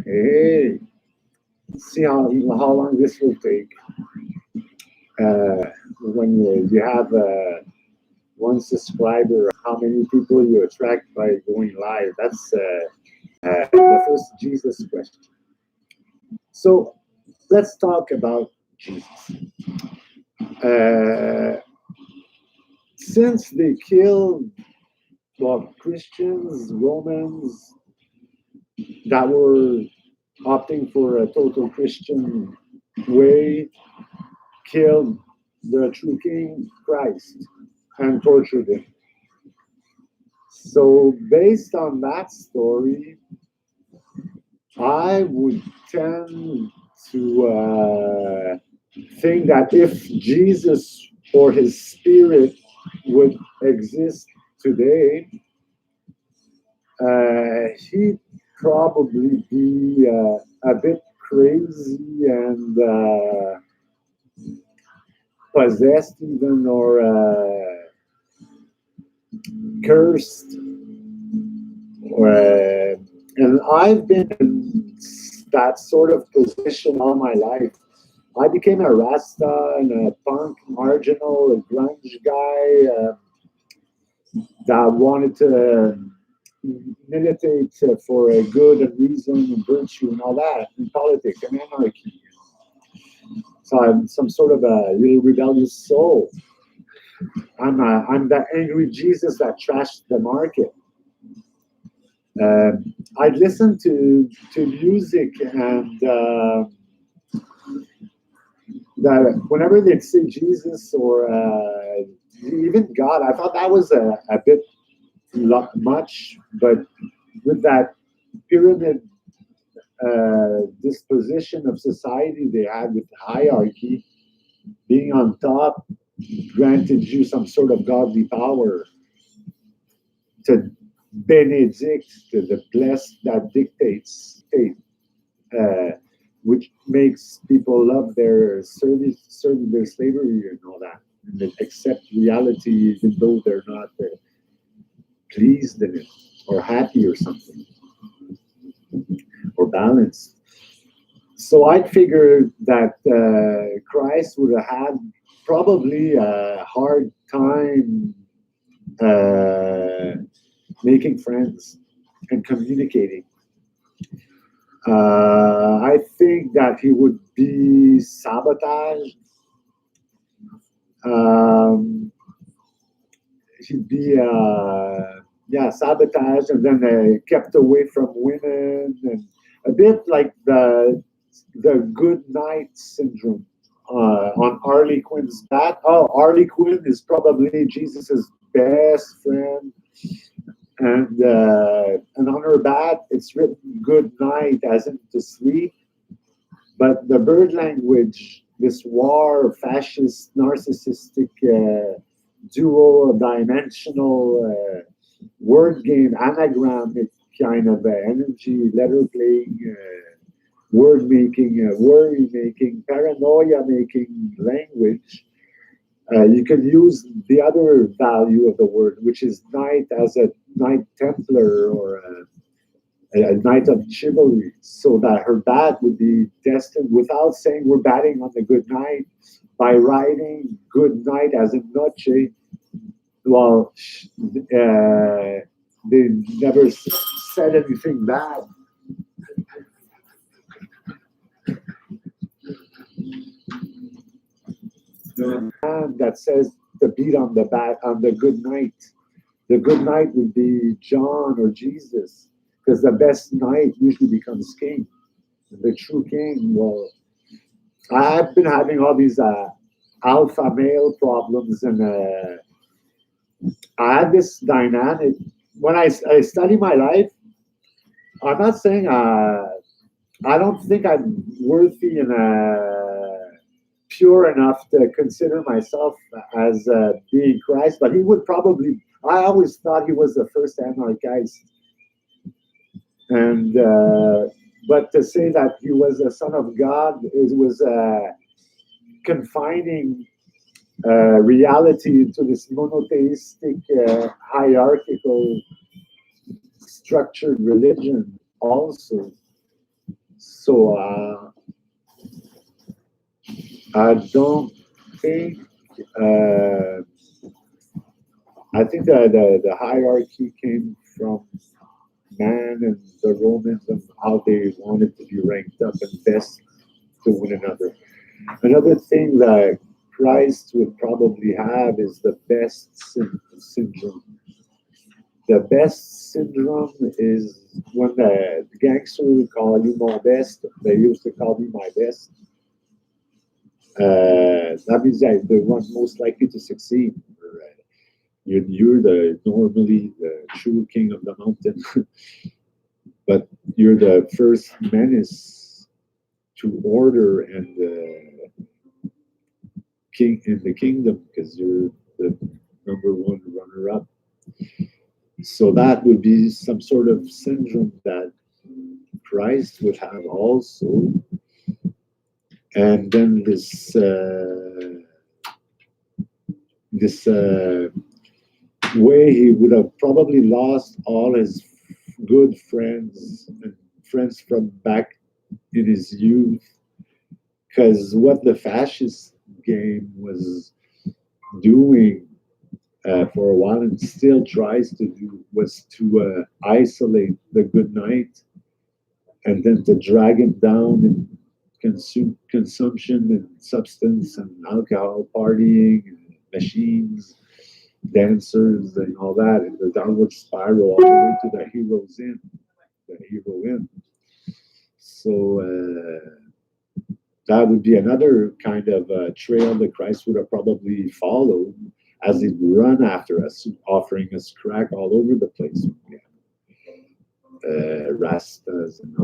Hey, see how long this will take. When you have one subscriber, how many people you attract by going live? That's the first Jesus question. So let's talk about Jesus. Uh, since they killed Christians, Romans that were opting for a total Christian way, killed the true King Christ and tortured him. So, based on that story, I would tend to think that if Jesus or his spirit would exist today, he'd probably be a bit crazy and possessed, even, or cursed. And I've been in that sort of position all my life. I became a Rasta and a punk, marginal, a grunge guy that wanted to militate for a good and reason and virtue and all that, and politics and anarchy. So I'm some sort of a little rebellious soul. I'm that angry Jesus that trashed the market. I'd listen to music and that whenever they'd say Jesus or even God, I thought that was a bit much, but with that pyramid disposition of society they had with hierarchy, being on top granted you some sort of godly power to benedict, to the blessed that dictates, which makes people love their service, serve their slavery and all that, and they accept reality even though they're not pleased in it or happy or something or balanced. So I'd figure that Christ would have had probably a hard time making friends and communicating. I think that he would be sabotaged. He'd be sabotaged and then kept away from women, and a bit like the good night syndrome on Harley Quinn's bat. Oh, Harley Quinn is probably Jesus's best friend, and on her bat it's written "good night" as in to sleep. But the bird language, this war, fascist, narcissistic, dual-dimensional word game, anagramic kind of energy, letter playing, word making, worry making, paranoia making language. You can use the other value of the word, which is knight, as a knight templar or a knight of chivalry, so that her bat would be destined, without saying we're batting on the good night, by writing good night as in noche. Well, they never said anything bad. The man that says the beat on the bat on the good night. The good knight would be John or Jesus, because the best knight usually becomes king. The true king, well, I've been having all these alpha male problems, and I had this dynamic. When I study my life, I'm not saying I don't think I'm worthy and pure enough to consider myself as being Christ, but he would probably. I always thought he was the first anarchist, and but to say that he was a son of God was confining reality into this monotheistic, hierarchical, structured religion also. So I don't think. Uh, I think that the hierarchy came from man and the Romans and how they wanted to be ranked up and best to one another. Another thing that Christ would probably have is the best syndrome. The best syndrome is when the gangster would call you my best. They used to call me my best. That means that the one most likely to succeed. You're the normally the true king of the mountain, but you're the first menace to order and king in the kingdom because you're the number one runner up. So that would be some sort of syndrome that Christ would have also. And then this way he would have probably lost all his good friends and friends from back in his youth, because what the fascist game was doing for a while and still tries to do was to isolate the good knight and then to drag him down in consumption and substance and alcohol, partying, and machines, dancers, and all that, and the downward spiral all the way to the hero's end, the hero end. So that would be another kind of trail that Christ would have probably followed as he'd run after us, offering us crack all over the place. Rastas and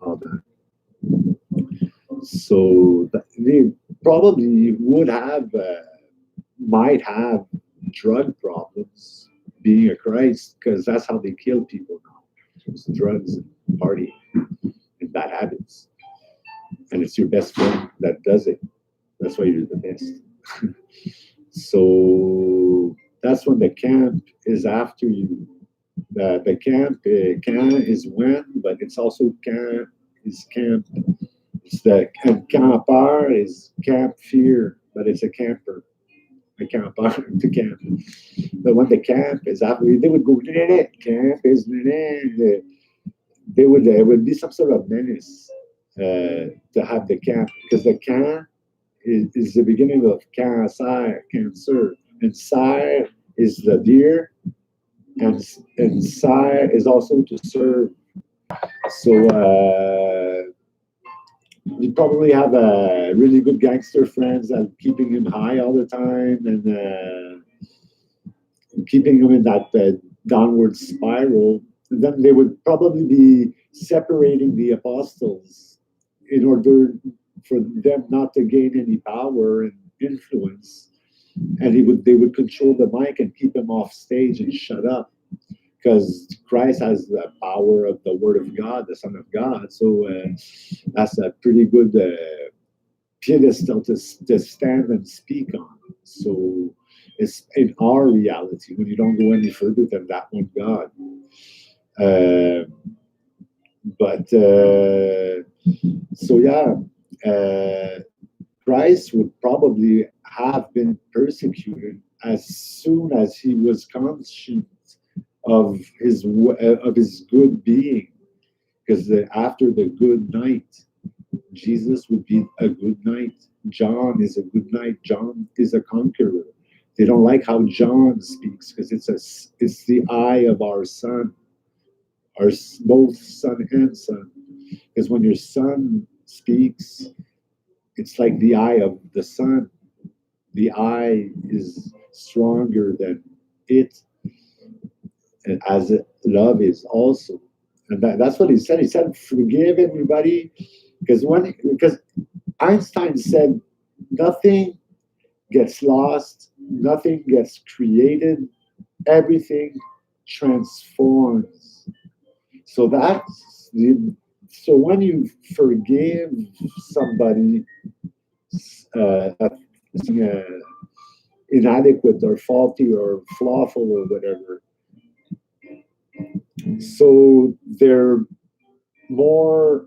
all that. So they probably would have, might have drug problems being a Christ, because that's how they kill people now. It's drugs and party and bad habits. And it's your best friend that does it. That's why you're the best. So that's when the camp is after you. The camp is when, but it's also camp is camp. It's the and camper is camp fear, but it's a camper. A camper to camp. But when the camp is after, they would go camp is they would there would be some sort of menace to have the camp, because the camp is the beginning of cancer, and sire is the deer, and sire is also to serve. So you probably have a really good gangster friends that keeping him high all the time and keeping him in that downward spiral. And then they would probably be separating the apostles in order for them not to gain any power and influence. And they would control the mic and keep him off stage and shut up, because Christ has the power of the Word of God, the Son of God. So that's a pretty good pedestal to stand and speak on. So it's in our reality when you don't go any further than that one God. So yeah, Christ would probably have been persecuted as soon as he was conscious of his good being, because after the good night, Jesus would be a good knight. John is a good knight. John is a conqueror. They don't like how John speaks because it's the eye of our son, our both son and son. Because when your son speaks, it's like the eye of the sun. The eye is stronger than it, and as love is also. And that's what he said. He said, forgive everybody. Because Einstein said, nothing gets lost, nothing gets created, everything transforms. So so when you forgive somebody inadequate or faulty or flawful or whatever, so they're more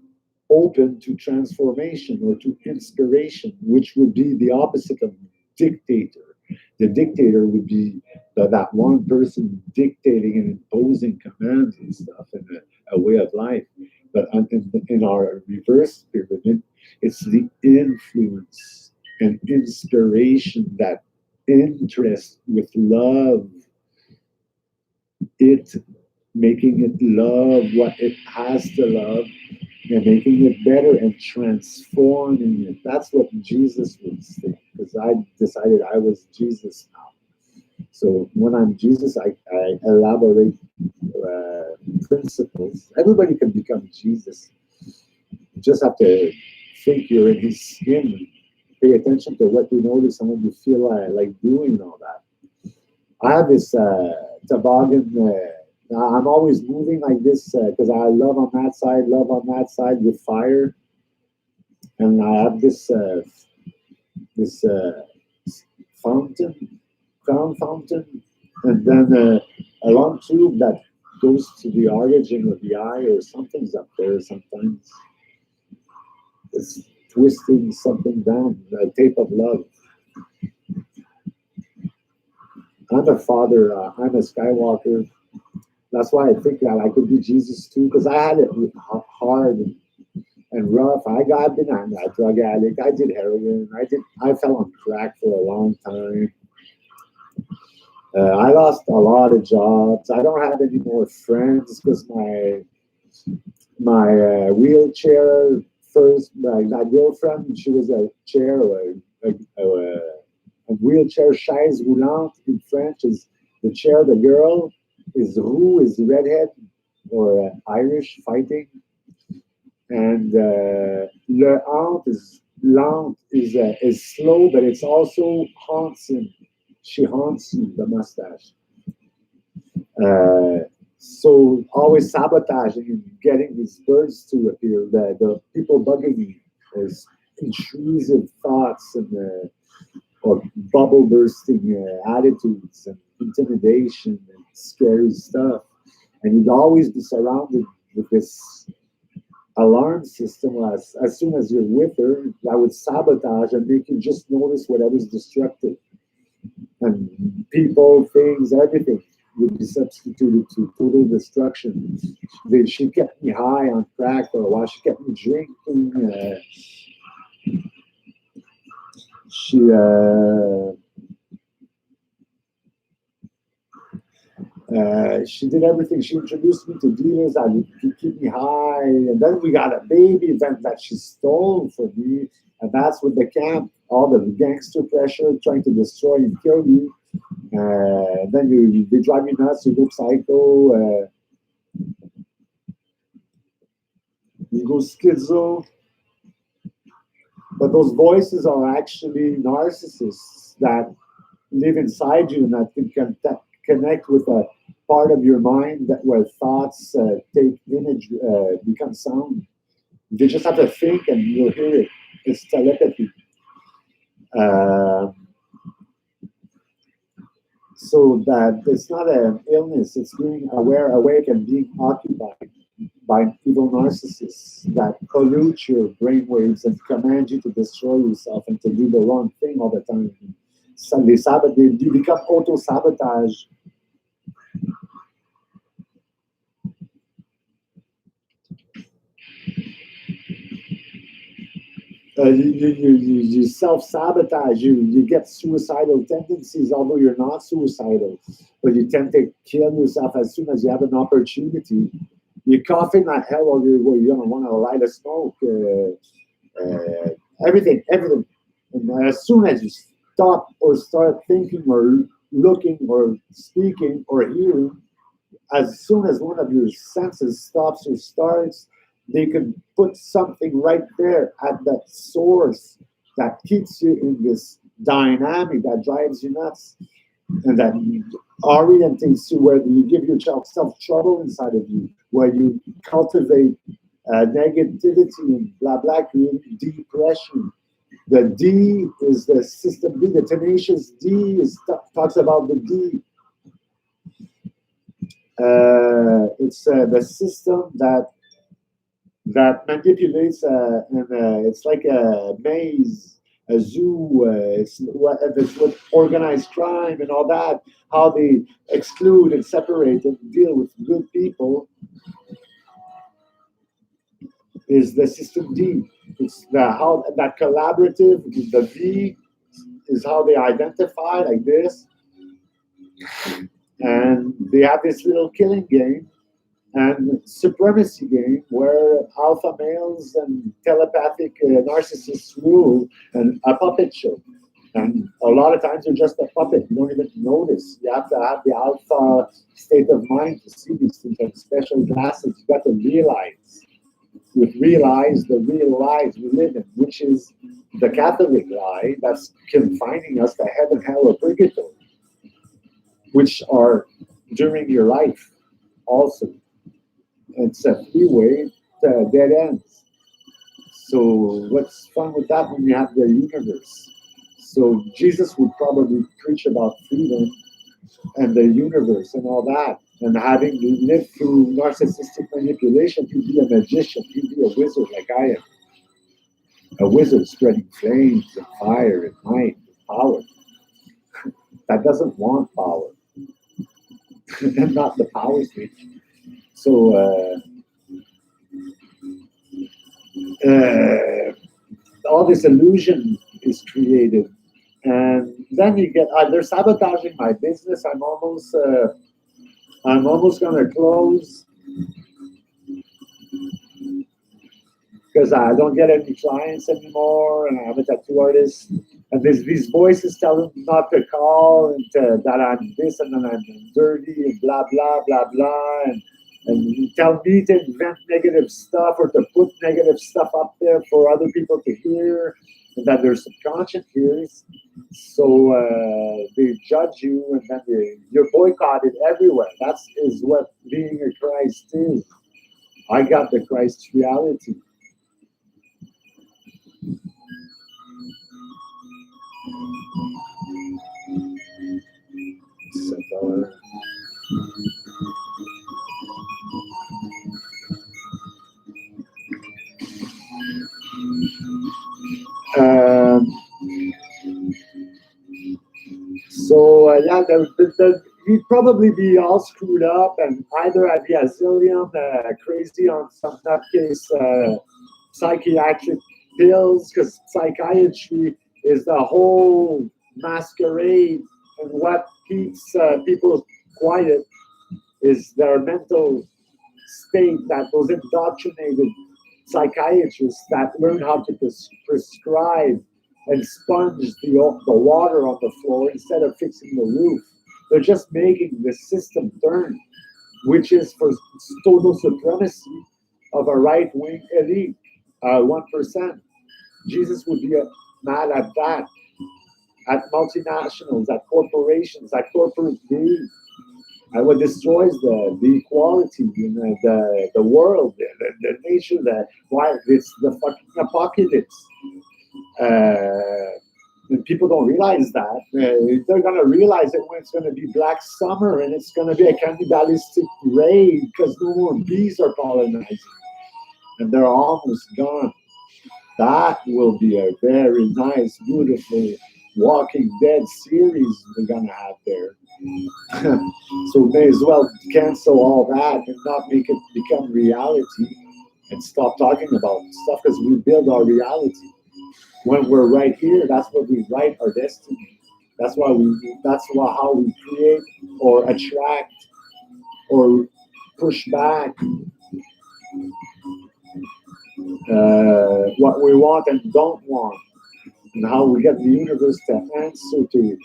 open to transformation or to inspiration, which would be the opposite of dictator. The dictator would be that one person dictating and imposing commands and stuff and a way of life. But in our reverse pyramid, it's the influence and inspiration, that interest with love, it making it love what it has to love and making it better and transforming it. That's what Jesus would say. Because I decided I was Jesus now. So when I'm Jesus, I elaborate principles. Everybody can become Jesus. You just have to think you're in his skin and pay attention to what you notice and what you feel like doing and all that. I have this toboggan. I'm always moving like this because I love on that side with fire, and I have this fountain, crown fountain, and then a long tube that goes to the origin of the eye, or something's up there. Sometimes it's twisting something down, a tape of love. I'm a father. I'm a Skywalker. That's why I think that I could be Jesus too, because I had it hard and rough. I've been a drug addict. I did heroin. I fell on crack for a long time. I lost a lot of jobs. I don't have any more friends because my wheelchair first. My girlfriend, she was a chair, a wheelchair chaise roulante in French is the chair. The girl is roux, is redhead or Irish fighting, and le haunt is lent is slow, but it's also haunts him. She haunts you, the mustache. So always sabotaging and getting these birds to appear. The people bugging me is intrusive thoughts and or bubble bursting attitudes and intimidation and scary stuff. And you'd always be surrounded with this alarm system. As soon as you're with her, that would sabotage and make you just notice whatever's destructive. And people, things, everything would be substituted to total destruction. She kept me high on crack for a while. She kept me drinking. She did everything. She introduced me to dealers that would keep me high. And then we got a baby that she stole from me. And that's with the camp, all the gangster pressure trying to destroy and kill you. Then they drive you nuts, you go psycho, you go schizo. But those voices are actually narcissists that live inside you and that can connect with a part of your mind that where thoughts take image, become sound. They just have to think and you'll hear it. It's telepathy. So that it's not an illness, it's being aware, awake, and being occupied by evil narcissists that pollute your brainwaves and command you to destroy yourself and to do the wrong thing all the time. So you become auto-sabotage. You self-sabotage, you get suicidal tendencies, although you're not suicidal, but you tend to kill yourself as soon as you have an opportunity. You're coughing like hell, or you're going to want to light a smoke, everything. And as soon as you stop or start thinking or looking or speaking or hearing, as soon as one of your senses stops or starts, they could put something right there at that source that keeps you in this dynamic that drives you nuts and that orientates you, where you give yourself trouble inside of you, where you cultivate negativity and blah blah, creating depression. The D is the system D. The tenacious D talks about the D. It's the system that that manipulates, and it's like a maze, a zoo. It's what organized crime and all that. How they exclude and separate and deal with good people is the system D. It's the how that collaborative. The V is how they identify like this, and they have this little killing game and supremacy game where alpha males and telepathic narcissists rule, and a puppet show. And a lot of times you're just a puppet. You don't even notice. You have to have the alpha state of mind to see these things, and special glasses. You got to realize, realize the real lives we live in, which is the Catholic lie that's confining us to heaven, hell, or purgatory, which are during your life also. It's a freeway to dead ends. So what's fun with that when you have the universe? So Jesus would probably preach about freedom and the universe and all that. And having lived through narcissistic manipulation, he'd be a magician, he'd be a wizard like I am. A wizard spreading flames and fire and might and power. That doesn't want power. And not the power switch. So all this illusion is created, and then you get they're sabotaging my business. I'm almost gonna close because I don't get any clients anymore, and I'm a tattoo artist. And there's these voices telling me not to call, and that I'm this and then I'm dirty and blah blah blah blah, and you tell me to invent negative stuff or to put negative stuff up there for other people to hear, and that their subconscious hears. So they judge you, and then you're boycotted everywhere. That's is what being a Christ is. I got the Christ reality. So, yeah, he'd probably be all screwed up, and either I'd be a zillion crazy on some nutcase psychiatric pills, because psychiatry is the whole masquerade, and what keeps people quiet is their mental state, that those indoctrinated psychiatrists that learn how to prescribe and sponge the water on the floor instead of fixing the roof. They're just making the system turn, which is for total supremacy of a right wing elite, 1%. Jesus would be mad at that, at multinationals, at corporations, at corporate greed, at what destroys the equality in the world, the nature, why it's the fucking apocalypse. And people don't realize that. They're gonna realize it when it's gonna be Black Summer and it's gonna be a cannibalistic raid because no more bees are colonizing, and they're almost gone. That will be a very nice, beautiful Walking Dead series we're gonna have there. So may as well cancel all that and not make it become reality, and stop talking about stuff, because we build our reality. When we're right here, that's what we write our destiny. How we create or attract or push back what we want and don't want, and how we get the universe to answer to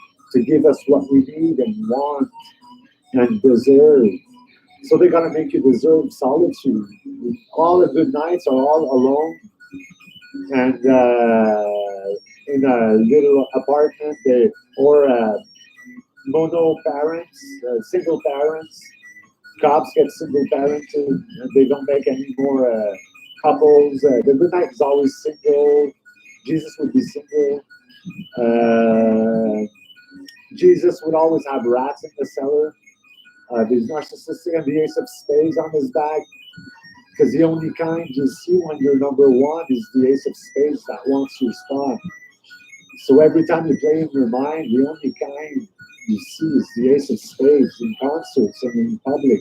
give us what we need and want and deserve. So they're gonna make you deserve solitude. All the good nights are all alone, and in a little apartment, or mono parents, single parents. Cops get single parented, and they don't make any more couples. The good night is always single. Jesus would be single. Jesus would always have rats in the cellar. These narcissistic, and the ace of spades on his back. Because the only kind you see when you're number one is the ace of spades that wants your spot. So every time you play in your mind, the only kind you see is the ace of spades in concerts and in public.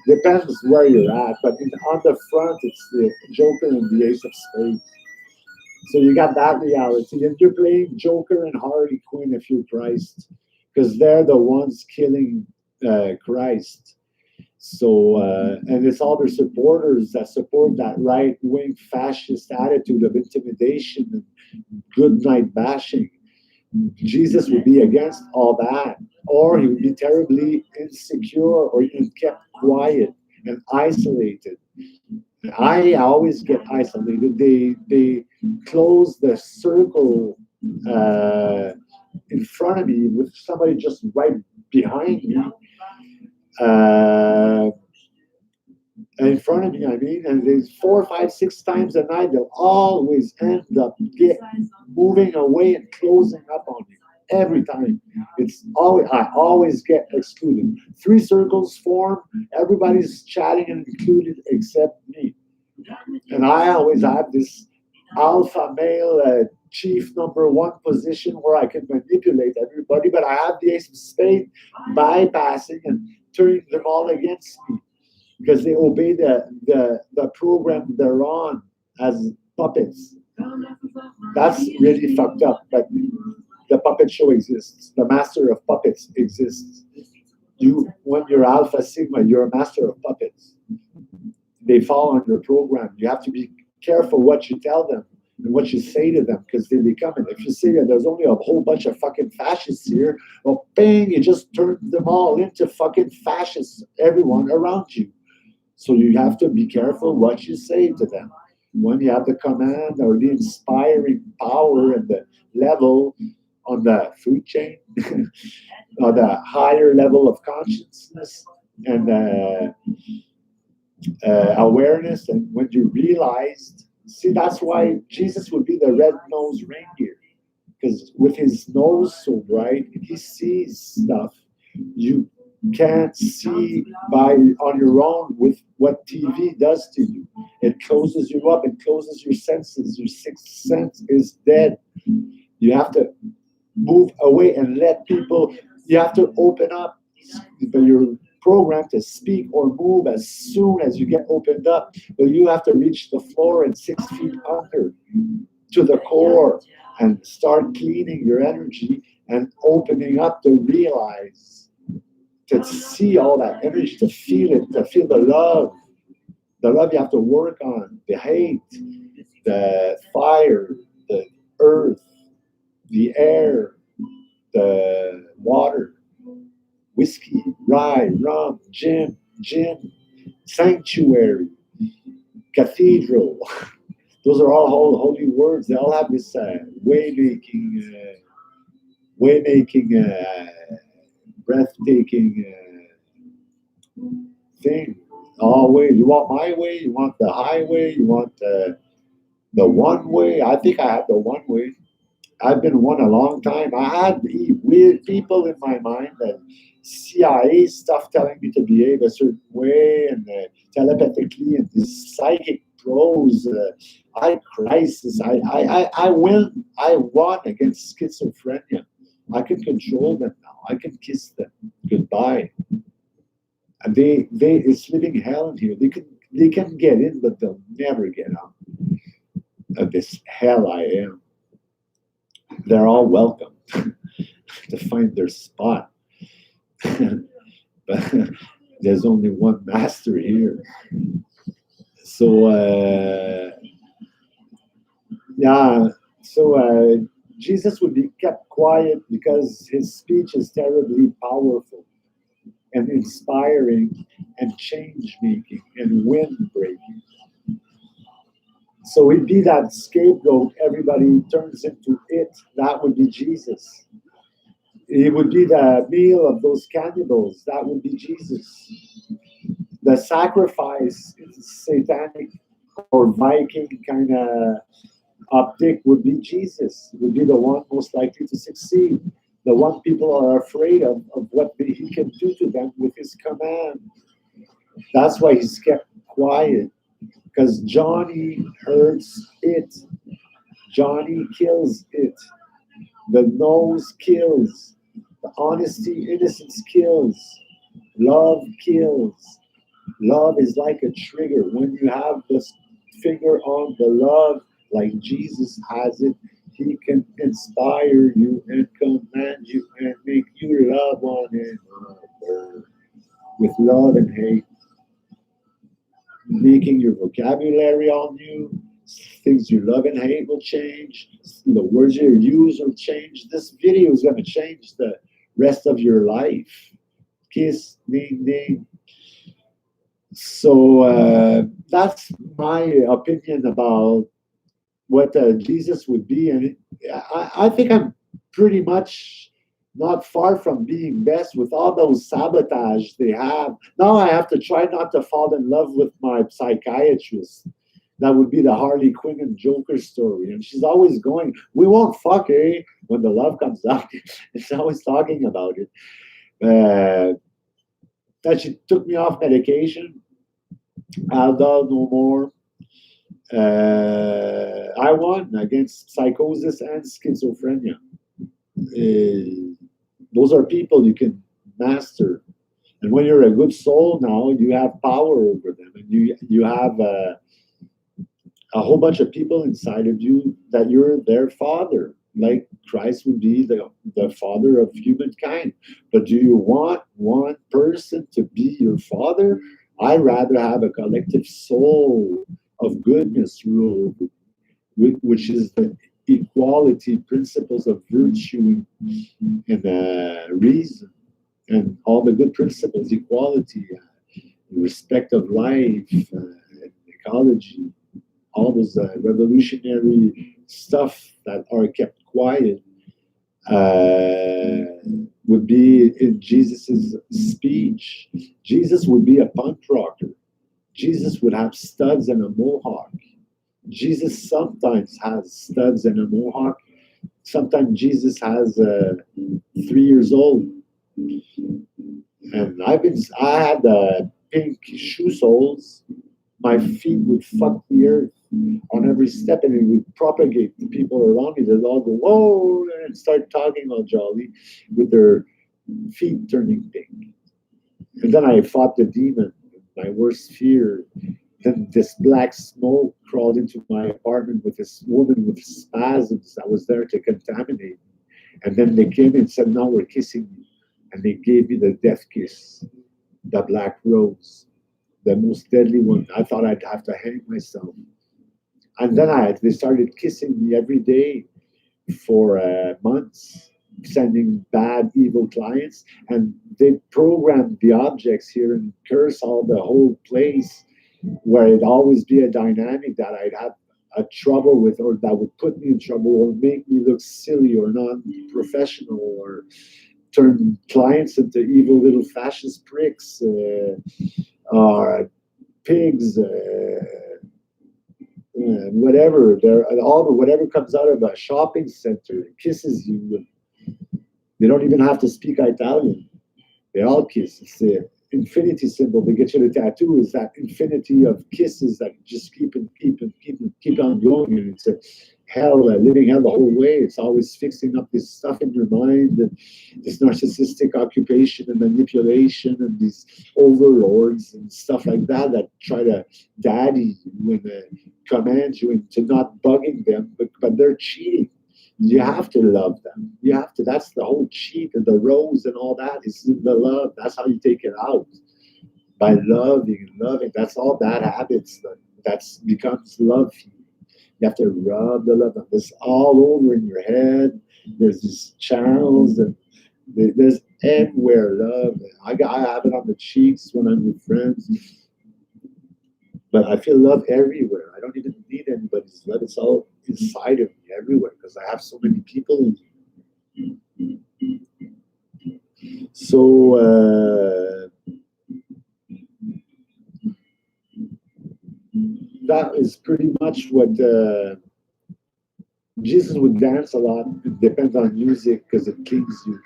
Depends where you're at, but on the front, it's the Joker and the ace of spades. So you got that reality, and you're playing Joker and Harley Quinn if you're Christ, because they're the ones killing Christ. So, and it's all their supporters that support that right wing fascist attitude of intimidation and good night bashing. Jesus would be against all that, or he would be terribly insecure or even kept quiet and isolated. I always get isolated. They close the circle uh, in front of me with somebody just right behind me. Uh, in front of me, I mean, and there's 4, 5, 6 times a night, they'll always end up moving away and closing up on you every time. It's always I always get excluded. 3 circles form, everybody's chatting and included except me, and I always have this alpha male chief number one position where I can manipulate everybody, but I have the ace of spade bypassing and turning them all against me because they obey the program they're on as puppets. That's really fucked up, but the puppet show exists. The master of puppets exists. You, when you're Alpha Sigma, you're a master of puppets. They fall on your program. You have to be careful what you tell them and what you say to them because they become it. If you say that there's only a whole bunch of fucking fascists here, well, bang, you just turned them all into fucking fascists, everyone around you. So you have to be careful what you say to them. When you have the command or the inspiring power and the level on the food chain, or the higher level of consciousness and awareness, and when you realized, see, that's why Jesus would be the red-nosed reindeer, because with his nose so bright, he sees stuff you can't see by on your own with what TV does to you. It closes you up, it closes your senses. Your sixth sense is dead. You have to move away and let people, you have to open up. But you're programmed to speak or move as soon as you get opened up. But you have to reach the floor and 6 feet under to the core and start cleaning your energy and opening up to realize, to see all that energy, to feel it, to feel the love you have to work on, the hate, the fire, the earth, the air, the water, whiskey, rye, rum, gin, sanctuary, cathedral. Those are all holy words. They all have this breathtaking thing. All way. You want my way? You want the highway? You want the one way? I think I have the one way. I've been one a long time. I had weird people in my mind that CIA stuff telling me to behave a certain way and telepathically and this psychic pros. I crisis. I win. I won against schizophrenia. I can control them now. I can kiss them goodbye. And it's living hell in here. They can get in, but they'll never get out of this hell I am. They're all welcome to find their spot. But there's only one master here. So, Jesus would be kept quiet because his speech is terribly powerful and inspiring and change making and wind breaking. So he'd be that scapegoat everybody turns into it. That would be Jesus. He would be the meal of those cannibals. That would be Jesus. The sacrifice is satanic or Viking kind of optic would be Jesus. Would be the one most likely to succeed. The one people are afraid of what he can do to them with his command. That's why he's kept quiet. because Johnny hurts it. Johnny kills it. The nose kills. The honesty, innocence kills. Love kills. Love is like a trigger. When you have this finger on the love, like Jesus has it, he can inspire you and command you and make you love one another with love and hate, making your vocabulary on you. Things you love and hate will change. The words you use will change. This video is going to change the rest of your life. Kiss, ding, ding. So that's my opinion about what Jesus would be, and I think I'm pretty much not far from being best with all those sabotage they have. Now I have to try not to fall in love with my psychiatrist. That would be the Harley Quinn and Joker story, and she's always going, "We won't fuck, eh?" When the love comes out, it's always talking about it. That she took me off medication. Aldol no more. I won against psychosis and schizophrenia. Those are people you can master, and when you're a good soul now, you have power over them, and you have a whole bunch of people inside of you that you're their father, like Christ would be the father of humankind. But do you want one person to be your father? I'd rather have a collective soul of goodness rule, which is the equality principles of virtue and reason and all the good principles, equality, respect of life, ecology, all those revolutionary stuff that are kept quiet would be in Jesus's speech. Jesus would be a punk rocker. Jesus would have studs and a mohawk. Jesus sometimes has studs and a mohawk. Sometimes Jesus has 3 years old. And I had pink shoe soles. My feet would fuck the earth on every step, and it would propagate the people around me. They'd all go, whoa, and start talking all jolly with their feet turning pink. And then I fought the demon, my worst fear. Then this black smoke crawled into my apartment with this woman with spasms that was there to contaminate me. And then they came and said, now we're kissing you. And they gave me the death kiss, the black rose, the most deadly one. I thought I'd have to hang myself. And then they started kissing me every day for months, sending bad, evil clients. And they programmed the objects here and curse all the whole place, where it'd always be a dynamic that I'd have a trouble with, or that would put me in trouble, or make me look silly or non-professional, or turn clients into evil little fascist pricks, or pigs, whatever. Whatever comes out of a shopping center kisses you. They don't even have to speak Italian. They all kiss. It's the infinity symbol. They get you the tattoo is that infinity of kisses that just keep on going. And it's a hell, a living hell the whole way. It's always fixing up this stuff in your mind, and this narcissistic occupation and manipulation, and these overlords and stuff like that that try to daddy you and command you into not bugging them, but they're cheating. You have to love them. You have to. That's the whole cheat and the rose and all that is in the love. That's how you take it out, by loving and loving. That's all bad habits. That's becomes love. You have to rub the love. It's all over in your head. There's these channels, and there's everywhere love. I have it on the cheeks when I'm with friends, but I feel love everywhere. I don't even need anybody's love. It's all inside of me everywhere because I have so many people in me. So that is pretty much what Jesus would dance a lot. It depends on music because it cleans you.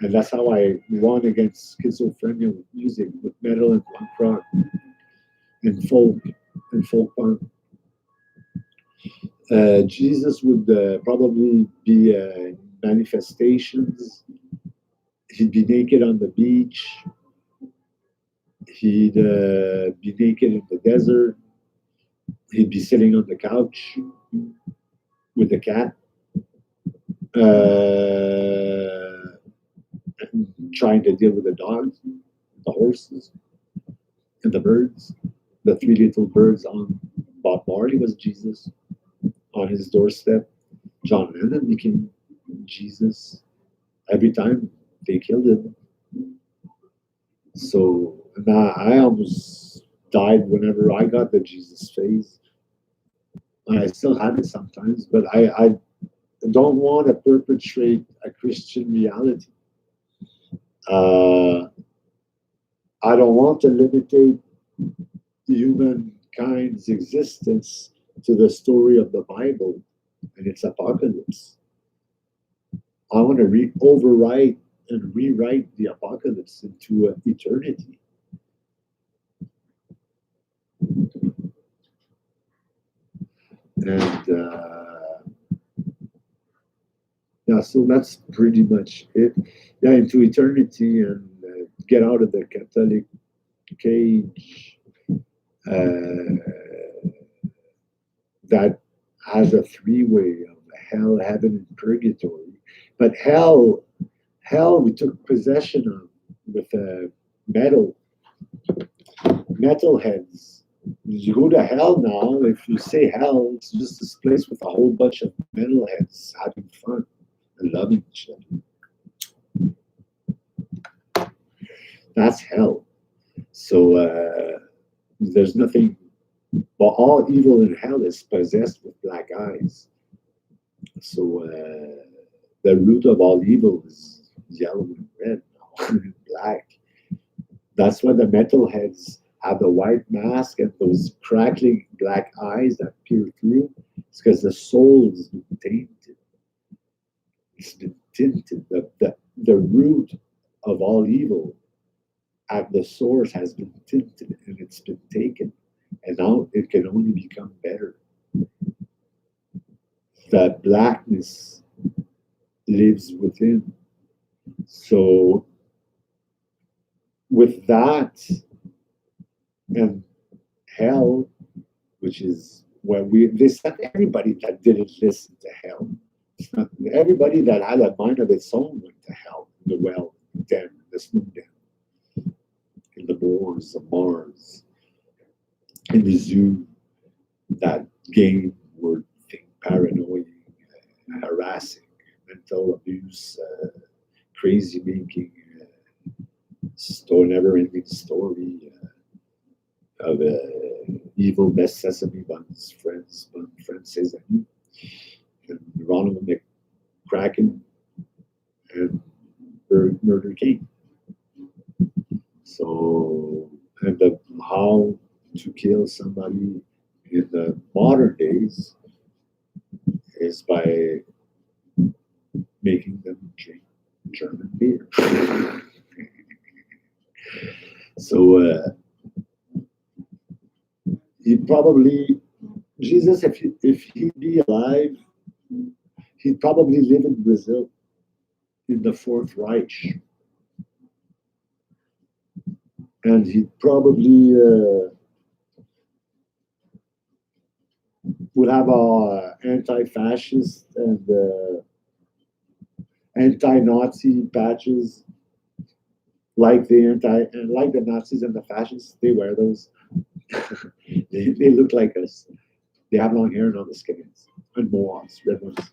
And that's how I won against schizophrenia with music, with metal and punk rock and folk. in folk punk. Jesus would probably be manifestations. He'd be naked on the beach. He'd be naked in the desert. He'd be sitting on the couch with the cat, trying to deal with the dogs, the horses, and the birds. The three little birds on Bob Marley was Jesus on his doorstep. John Lennon became Jesus every time they killed him. So I almost died whenever I got the Jesus phase. I still have it sometimes, but I don't want to perpetrate a Christian reality. Uh, I don't want to limitate humankind's existence to the story of the Bible and its apocalypse. I want to overwrite and rewrite the apocalypse into eternity. And yeah, so that's pretty much it. Yeah, into eternity and get out of the Catholic cage that has a three-way of hell, heaven, and purgatory. But hell, we took possession of with metalheads. You go to hell now. If you say hell, it's just this place with a whole bunch of metalheads having fun and loving each other. That's hell. So there's nothing. But all evil in hell is possessed with black eyes. So the root of all evil is yellow and red, black. That's why the metalheads have the white mask and those crackling black eyes that peer through. It's because the soul has been tainted. It's been tinted. The root of all evil at the source has been tinted and it's been taken. And now it can only become better. The blackness lives within. So with that and hell, which is when they sent everybody that didn't listen to hell. It's not everybody that had a mind of its own went to hell, the well, the den, the spoon den, in the moors, the Mars, in the zoo, that game word thing, paranoid, harassing, mental abuse, crazy making, never-ending story of evil best sesame buns, friends says that, and Ronald McCracken and Murder King. So, and how to kill somebody in the modern days is by making them drink German beer. So he'd probably, Jesus, if he'd be alive, he'd probably live in Brazil in the Fourth Reich. And he'd probably would have anti-fascist and anti-Nazi patches, like the Nazis and the fascists. They wear those. they look like us. They have long hair and all the skins and mohawks, red ones.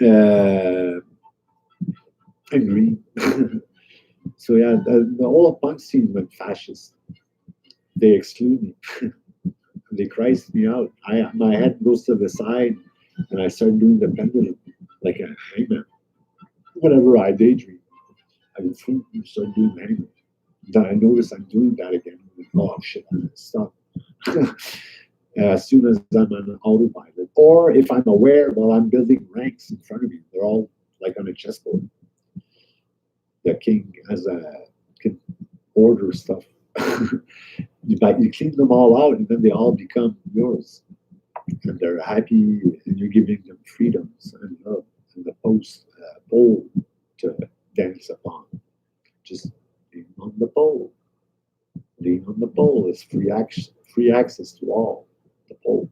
And green. So yeah, the whole punk scene went fascist. They exclude me. They Christ me out. My head goes to the side, and I start doing the pendulum like a hangman. Whenever I daydream, I would think and start doing the hangman. Then I notice I'm doing that again. Oh shit! I gotta stop. As soon as I'm on autopilot, or if I'm aware while I'm building ranks in front of me, they're all like on a chessboard. The king can order stuff But you clean them all out, and then they all become yours, and they're happy, and you're giving them freedoms and love and the pole to dance upon. Just lean on the pole. Lean on the pole. It's free access to all. The pole.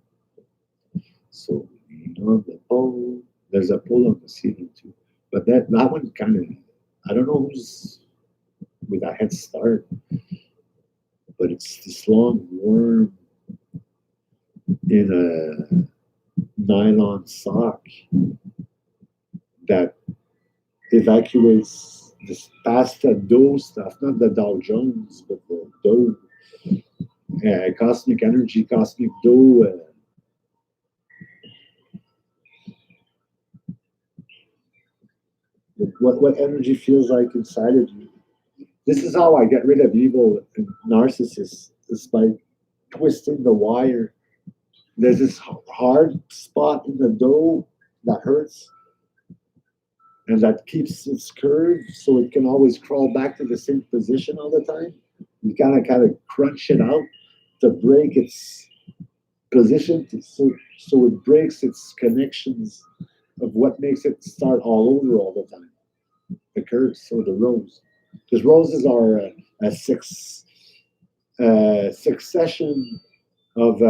So lean on the pole. There's a pole on the ceiling too, but that one kind of, I don't know who's with a head start, but it's this long worm in a nylon sock that evacuates this past the dough stuff, not the Dow Jones, but the dough, cosmic energy, cosmic dough. What energy feels like inside of you. This is how I get rid of evil and narcissists, is by twisting the wire. There's this hard spot in the dough that hurts and that keeps its curve so it can always crawl back to the same position all the time. You gotta kind of crunch it out to break its position so it breaks its connections of what makes it start all over all the time. The curves or the rows. Because roses are a succession of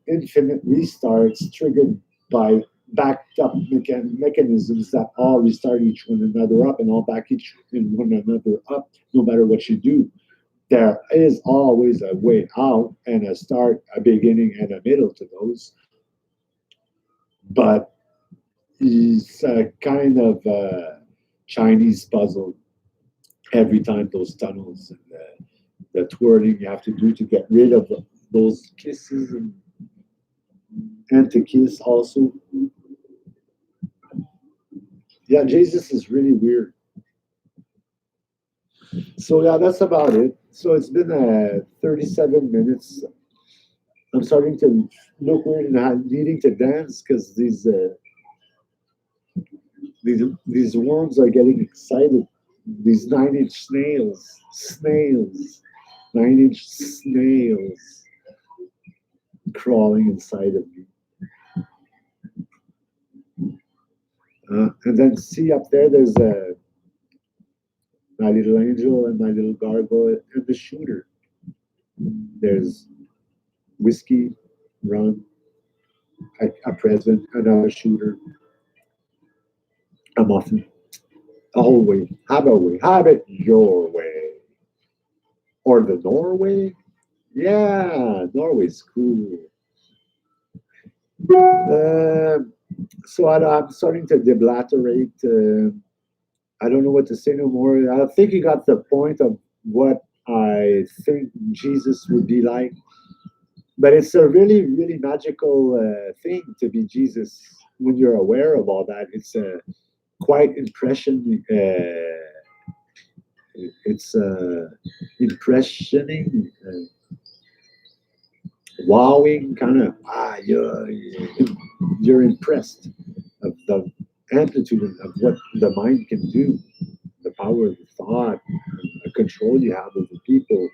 infinite restarts triggered by backed up mechanisms that all restart each one another up and all back each one another up, no matter what you do. There is always a way out and a start, a beginning, and a middle to those. But it's a kind of Chinese puzzle every time those tunnels and the twirling you have to do to get rid of those kisses and to kiss also. Yeah, Jesus is really weird. So yeah, that's about it. So it's been 37 minutes. I'm starting to look weird and needing to dance because these worms are getting excited. These 9-inch snails, 9-inch snails crawling inside of me. And then see up there, there's my little angel and my little gargoyle and the shooter. There's whiskey, rum, a present, another shooter, a muffin, a whole way. Have it your way. Or the Norway? Yeah, Norway's cool. Uh, so I'm starting to deblatterate. I don't know what to say no more. I think you got the point of what I think Jesus would be like. But it's a really, really magical thing to be Jesus when you're aware of all that. It's quite impression. It's impressioning, wowing, kind of. You're impressed of the amplitude of what the mind can do, the power of the thought, the control you have over people,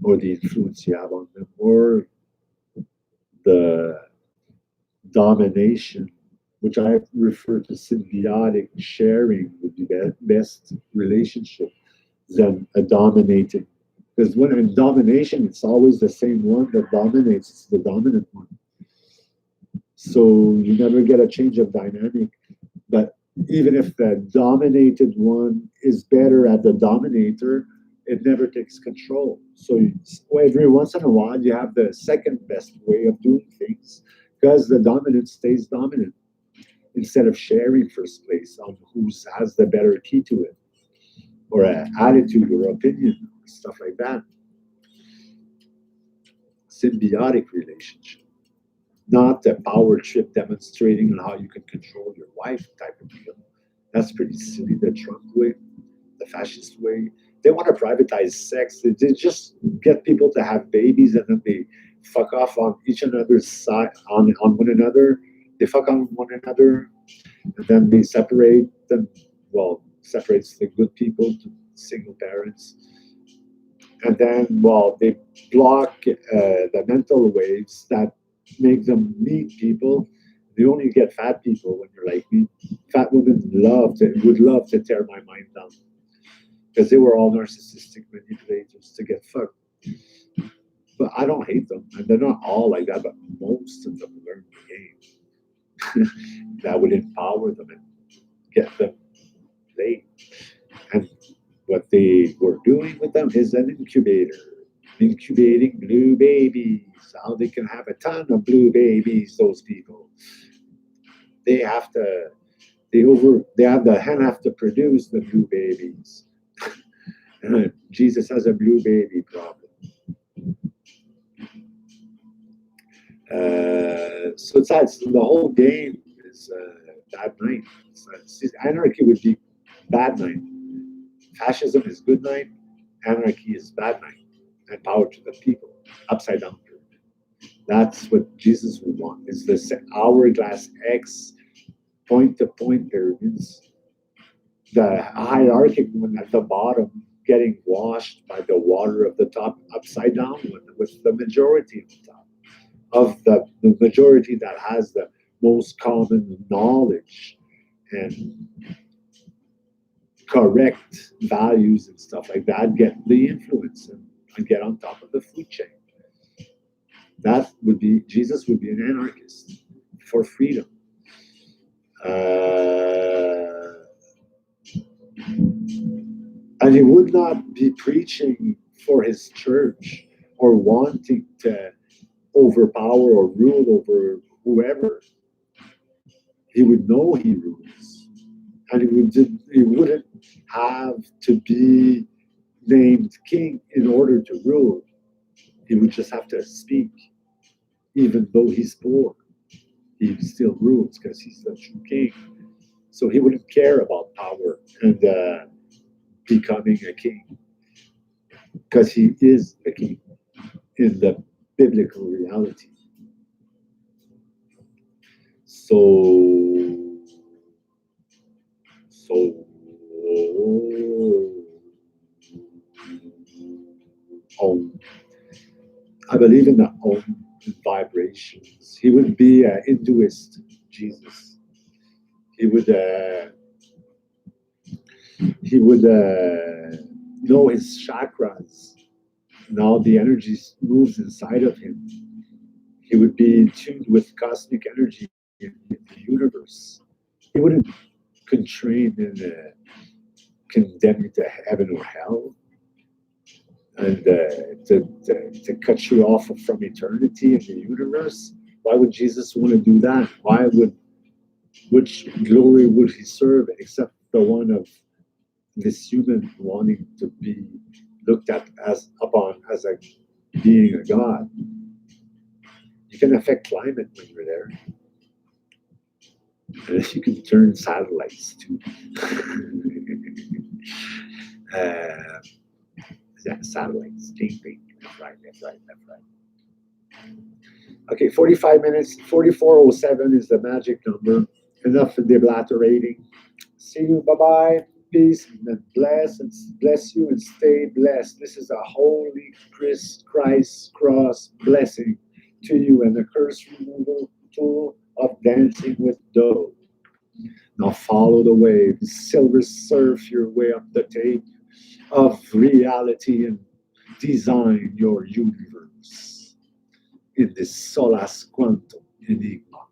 or the influence you have on them, or the domination, which I refer to symbiotic sharing would be the best relationship than a dominating. Because when in domination, it's always the same one that dominates, it's the dominant one. So you never get a change of dynamic. But even if the dominated one is better at the dominator, it never takes control. So every once in a while, you have the second best way of doing things because the dominant stays dominant instead of sharing first place on who has the better key to it or an attitude or opinion, stuff like that. Symbiotic relationship, not the power trip demonstrating on how you can control your wife type of deal. That's pretty silly. The Trump way, the fascist way. They want to privatize sex. They just get people to have babies and then they fuck off on each another's side, on one another. They fuck on one another and then they separate them. Well, separates the good people to single parents. And then, well, they block the mental waves that make them meet people. You only get fat people when you're like me. Fat women would love to tear my mind down because they were all narcissistic manipulators to get fucked. But I don't hate them, and they're not all like that. But most of them learn the game that would empower them and get them laid. And what they were doing with them is an incubator, incubating blue babies. How they can have a ton of blue babies, those people. They have to, they have the hen have to produce the blue babies. Jesus has a blue baby problem. So it's the whole game is bad night. Anarchy would be bad night. Fascism is good night. Anarchy is bad night. And power to the people. Upside down. That's what Jesus would want. Is this hourglass X point to point pyramids. The hierarchical one at the bottom getting washed by the water of the top upside down with the majority of the top. Of the majority that has the most common knowledge and correct values and stuff like that get the influence and get on top of the food chain. That would be Jesus would be an anarchist for freedom. And he would not be preaching for his church or wanting to overpower or rule over whoever. He would know he rules, and he wouldn't have to be named king in order to rule. He would just have to speak, even though he's poor. He still rules because he's the true king. So he wouldn't care about power and becoming a king because he is the king in the biblical reality. So I believe in the Om vibrations. He would be a Hinduist Jesus. He would know his chakras. Now the energy moves inside of him. He would be in tune with cosmic energy in the universe. He wouldn't constrain and condemn you to heaven or hell and to cut you off from eternity in the universe. Why would Jesus want to do that? Which glory would he serve except the one of this human wanting to be looked at as a being a god? You can affect climate when you're there. And you can turn satellites too. Yeah, satellites. Ding, ding. That's right. Okay, 45 minutes. 44:07 is the magic number. Enough deblatterating. See you. Bye-bye. Peace and bless you and stay blessed. This is a holy Christ cross blessing to you and a curse removal tool of dancing with dough. Now follow the waves, silver surf your way up the tape of reality and design your universe in this solas quantum enigma.